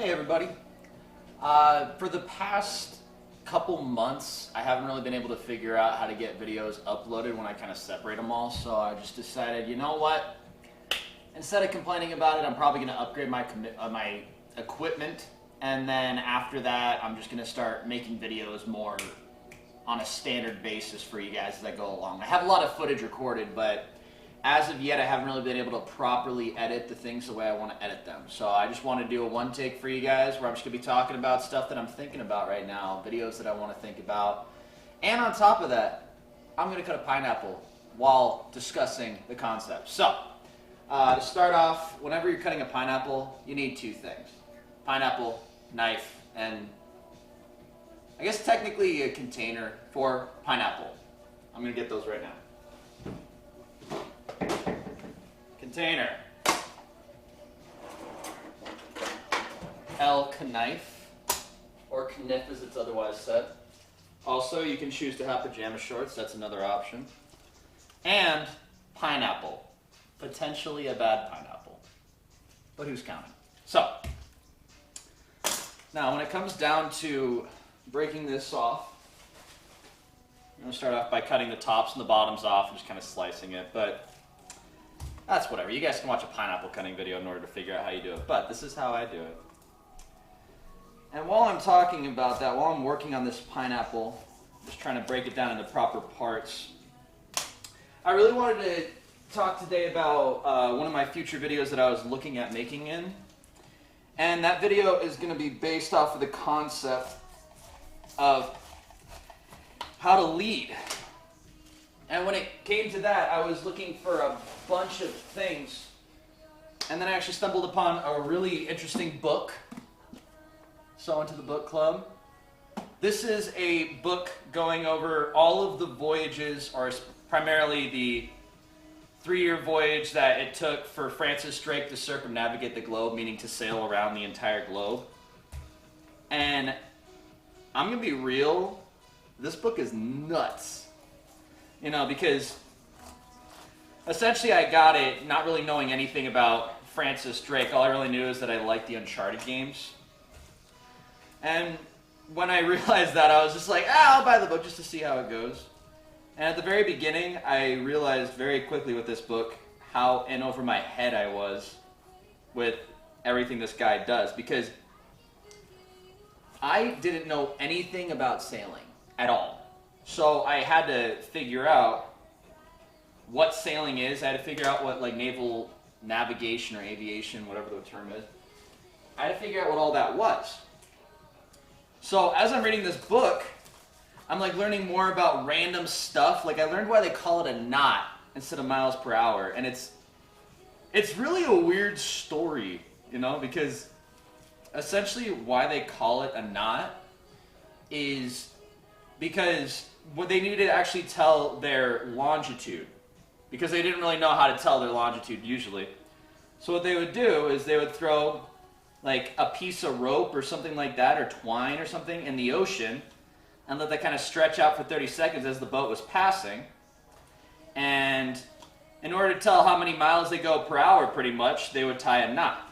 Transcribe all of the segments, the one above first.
Hey everybody. For the past couple months, I haven't really been able to figure out how to get videos uploaded when I kind of separate them all, so I just decided, you know what? Instead of complaining about it, I'm probably going to upgrade my equipment, and then after that, I'm just going to start making videos more on a standard basis for you guys as I go along. I have a lot of footage recorded, but as of yet, I haven't really been able to properly edit the things the way I want to edit them. So I just want to do a one take for you guys where I'm just going to be talking about stuff that I'm thinking about right now, videos that I want to think about. And on top of that, I'm going to cut a pineapple while discussing the concept. So, to start off, whenever you're cutting a pineapple, you need two things. Pineapple, knife, and I guess technically a container for pineapple. I'm going to get those right now. Container. Elk knife, or kniff as it's otherwise said. Also, you can choose to have pajama shorts, that's another option. And pineapple. Potentially a bad pineapple. But who's counting? So, now when it comes down to breaking this off, I'm going to start off by cutting the tops and the bottoms off and just kind of slicing it, but that's whatever. You guys can watch a pineapple cutting video in order to figure out how you do it, but this is how I do it. And while I'm talking about that, while I'm working on this pineapple, just trying to break it down into proper parts, I really wanted to talk today about one of my future videos that I was looking at making in. And that video is going to be based off of the concept of how to lead. And when it came to that, I was looking for a bunch of things. And then I actually stumbled upon a really interesting book. So I went to the book club. This is a book going over all of the voyages, or primarily the 3-year voyage that it took for Francis Drake to circumnavigate the globe, meaning to sail around the entire globe. And I'm going to be real, this book is nuts. You know, because essentially I got it not really knowing anything about Francis Drake. All I really knew is that I liked the Uncharted games. And when I realized that, I was just like, I'll buy the book just to see how it goes. And at the very beginning, I realized very quickly with this book how in over my head I was with everything this guy does. Because I didn't know anything about sailing at all. So I had to figure out what sailing is. I had to figure out what like naval navigation or aviation, whatever the term is. I had to figure out what all that was. So as I'm reading this book, I'm like learning more about random stuff. Like I learned why they call it a knot instead of miles per hour. And it's really a weird story, you know, because essentially why they call it a knot is because what they needed to actually tell their longitude, because they didn't really know how to tell their longitude usually. So what they would do is they would throw like a piece of rope or something like that, or twine or something in the ocean, and let that kind of stretch out for 30 seconds as the boat was passing. And in order to tell how many miles they go per hour, pretty much, they would tie a knot.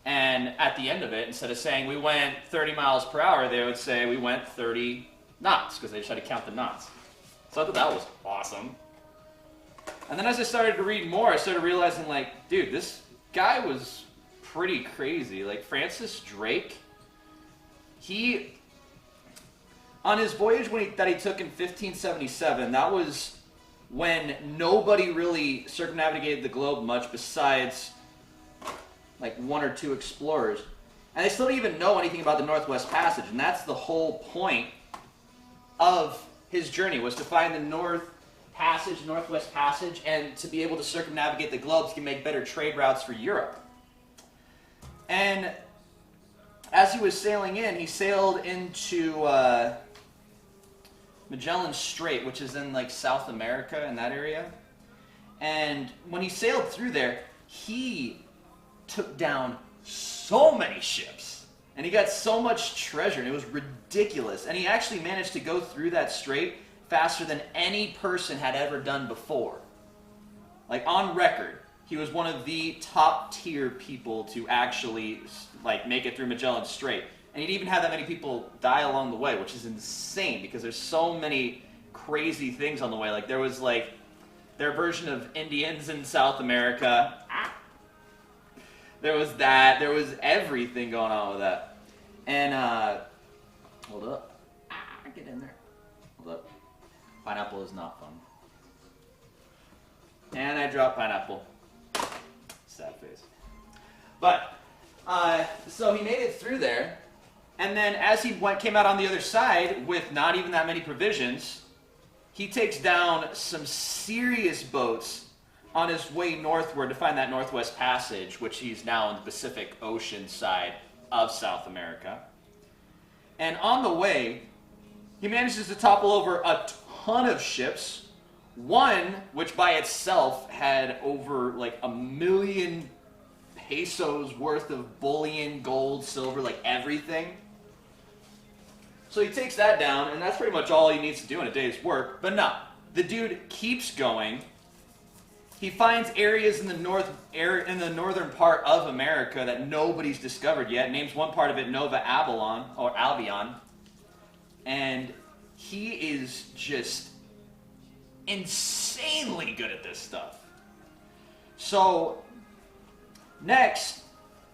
And at the end of it, instead of saying we went 30 miles per hour, they would say we went 30 knots, because they just had to count the knots. So I thought that was awesome. And then as I started to read more, I started realizing, like, dude, this guy was pretty crazy. Like, Francis Drake, he, on his voyage that he took in 1577, that was when nobody really circumnavigated the globe much besides like 1 or 2 explorers. And they still don't even know anything about the Northwest Passage, and that's the whole point of his journey, was to find the Northwest Passage, and to be able to circumnavigate the globe so he can make better trade routes for Europe. And as he was sailing in, he sailed into Magellan Strait, which is in like South America, in that area. And when he sailed through there, he took down so many ships. And he got so much treasure, and it was ridiculous. And he actually managed to go through that strait faster than any person had ever done before. Like, on record. he was one of the top tier people to actually like make it through Magellan Strait. And he'd even had that many people die along the way, which is insane because there's so many crazy things on the way. Like there was like their version of Indians in South America. There was that. There was everything going on with that. And hold up. Get in there. Hold up. Pineapple is not fun. And I dropped pineapple. Sad face. But so he made it through there. And then as he came out on the other side with not even that many provisions, he takes down some serious boats on his way northward to find that Northwest Passage, which he's now on the Pacific Ocean side of South America. And on the way, he manages to topple over a ton of ships. One, which by itself had over like 1 million pesos worth of bullion, gold, silver, like everything. So he takes that down, and that's pretty much all he needs to do in a day's work. But no, the dude keeps going. He finds areas in the northern part of America that nobody's discovered yet. Names one part of it Nova Albion, and he is just insanely good at this stuff. So next,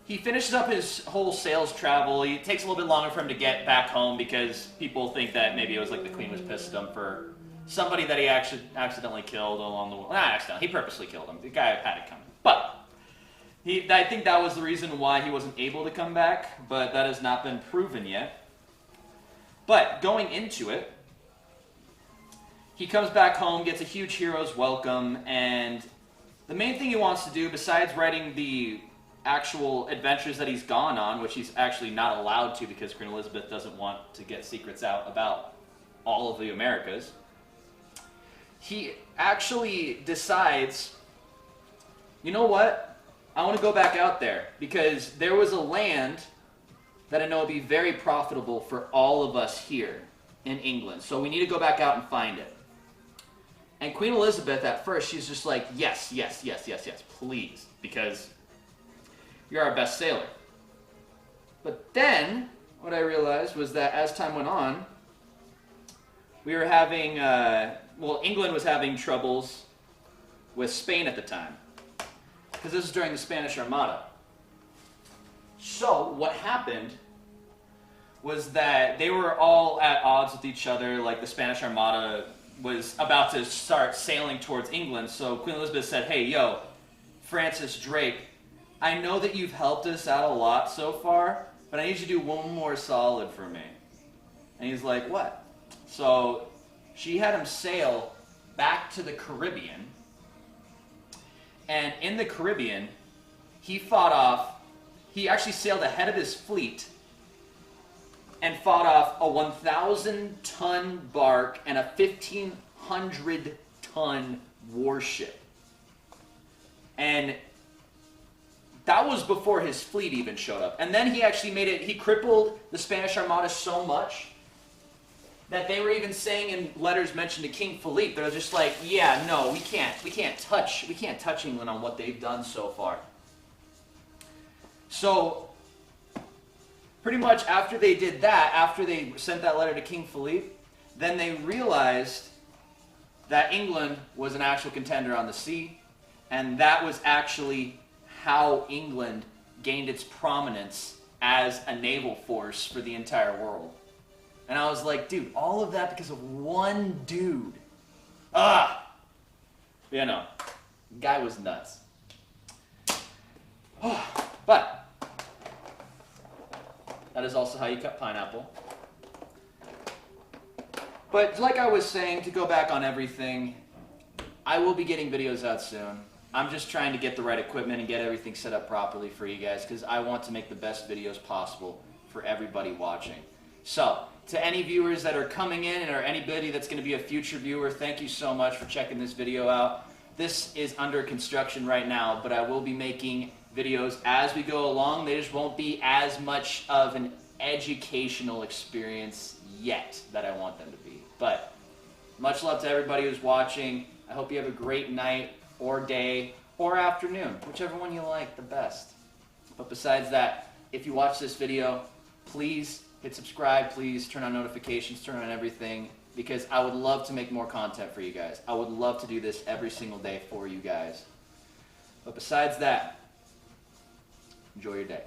he finishes up his whole sales travel. It takes a little bit longer for him to get back home because people think that maybe it was like the Queen was pissed at him for somebody that he actually accidentally killed along the way. Not accidentally, he purposely killed him. The guy had it coming. But I think that was the reason why he wasn't able to come back, but that has not been proven yet. But going into it, he comes back home, gets a huge hero's welcome, and the main thing he wants to do, besides writing the actual adventures that he's gone on, which he's actually not allowed to because Queen Elizabeth doesn't want to get secrets out about all of the Americas, he actually decides, you know what? I want to go back out there because there was a land that I know would be very profitable for all of us here in England. So we need to go back out and find it. And Queen Elizabeth, at first, she's just like, yes, yes, yes, yes, yes, please, because you're our best sailor. But then, what I realized was that as time went on, we were having, England was having troubles with Spain at the time, because this was during the Spanish Armada. So, what happened was that they were all at odds with each other, like the Spanish Armada was about to start sailing towards England, so Queen Elizabeth said, hey, yo, Francis Drake, I know that you've helped us out a lot so far, but I need you to do one more solid for me. And he's like, what? So she had him sail back to the Caribbean, and in the Caribbean, he actually sailed ahead of his fleet and fought off a 1,000-ton bark and a 1,500-ton warship. And that was before his fleet even showed up. And then he actually he crippled the Spanish Armada so much that they were even saying in letters mentioned to King Philippe, they're just like, yeah, no, we can't touch England on what they've done so far. So pretty much after they did that, after they sent that letter to King Philippe, then they realized that England was an actual contender on the sea, and that was actually how England gained its prominence as a naval force for the entire world. And I was like, dude, all of that because of one dude. You know, guy was nuts. But that is also how you cut pineapple. But like I was saying, to go back on everything, I will be getting videos out soon. I'm just trying to get the right equipment and get everything set up properly for you guys because I want to make the best videos possible for everybody watching. So, to any viewers that are coming in or anybody that's going to be a future viewer, thank you so much for checking this video out. This is under construction right now, but I will be making videos as we go along. They just won't be as much of an educational experience yet that I want them to be. But much love to everybody who's watching. I hope you have a great night or day or afternoon, whichever one you like the best. But besides that, if you watch this video, please hit subscribe, please turn on notifications, turn on everything, because I would love to make more content for you guys. I would love to do this every single day for you guys. But besides that, enjoy your day.